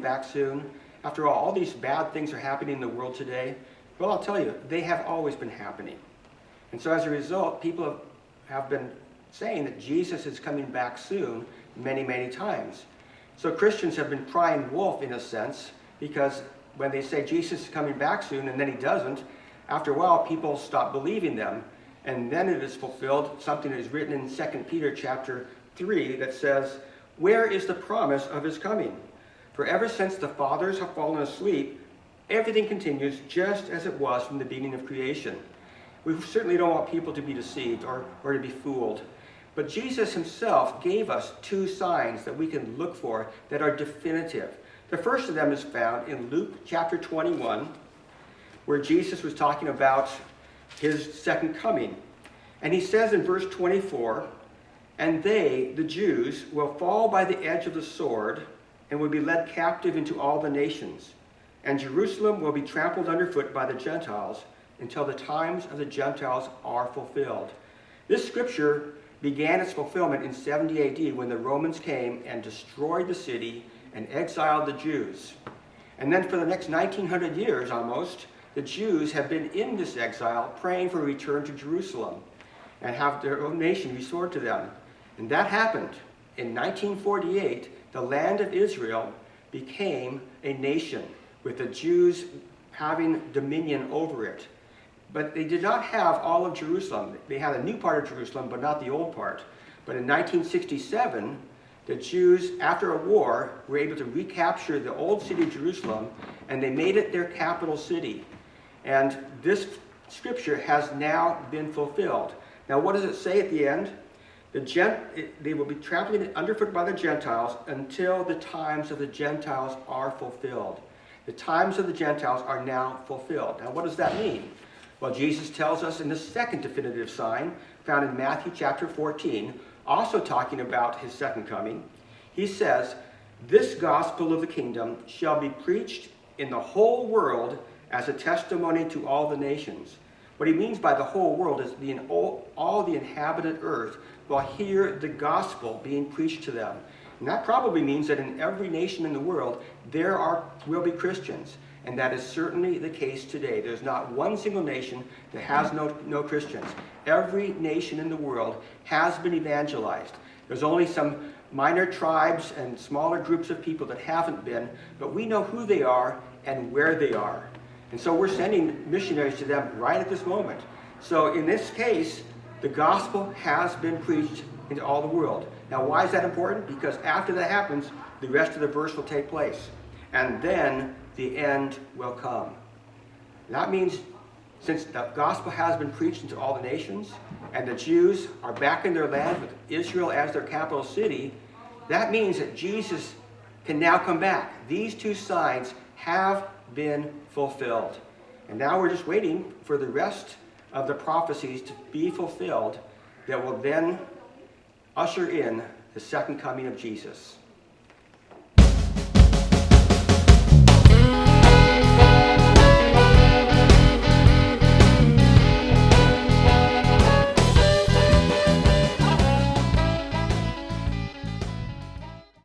back soon? After all these bad things are happening in the world today. Well, I'll tell you, they have always been happening. And so as a result, people have been saying that Jesus is coming back soon many, many times. So Christians have been crying wolf in a sense, because when they say Jesus is coming back soon and then he doesn't, after a while people stop believing them. And then it is fulfilled, something that is written in 2 Peter chapter 3 that says, "Where is the promise of his coming? For ever since the fathers have fallen asleep, everything continues just as it was from the beginning of creation." We certainly don't want people to be deceived or to be fooled. But Jesus himself gave us two signs that we can look for that are definitive. The first of them is found in Luke chapter 21, where Jesus was talking about his second coming. And he says in verse 24, "And they, the Jews, will fall by the edge of the sword and will be led captive into all the nations. And Jerusalem will be trampled underfoot by the Gentiles until the times of the Gentiles are fulfilled." This scripture began its fulfillment in 70 AD when the Romans came and destroyed the city and exiled the Jews. And then for the next 1900 years almost, the Jews have been in this exile praying for a return to Jerusalem and have their own nation restored to them. And that happened. In 1948, the land of Israel became a nation with the Jews having dominion over it. But they did not have all of Jerusalem. They had a new part of Jerusalem, but not the old part. But in 1967, the Jews, after a war, were able to recapture the old city of Jerusalem, and they made it their capital city. And this scripture has now been fulfilled. Now, what does it say at the end? They will be trampled underfoot by the Gentiles until the times of the Gentiles are fulfilled. The times of the Gentiles are now fulfilled. Now, what does that mean? Well, Jesus tells us in the second definitive sign, found in Matthew chapter 14, also talking about his second coming. He says, "This gospel of the kingdom shall be preached in the whole world as a testimony to all the nations." What he means by the whole world is all the inhabited earth will hear the gospel being preached to them. And that probably means that in every nation in the world, will be Christians. And that is certainly the case today. There's not one single nation that has no Christians. Every nation in the world has been evangelized. There's only some minor tribes and smaller groups of people that haven't been, but we know who they are and where they are. And so we're sending missionaries to them right at this moment. So in this case, the gospel has been preached into all the world. Now, why is that important? Because after that happens, the rest of the verse will take place. And then the end will come. That means since the gospel has been preached into all the nations, and the Jews are back in their land with Israel as their capital city, that means that Jesus can now come back. These two signs have been fulfilled. And now we're just waiting for the rest of the prophecies to be fulfilled that will then usher in the second coming of Jesus.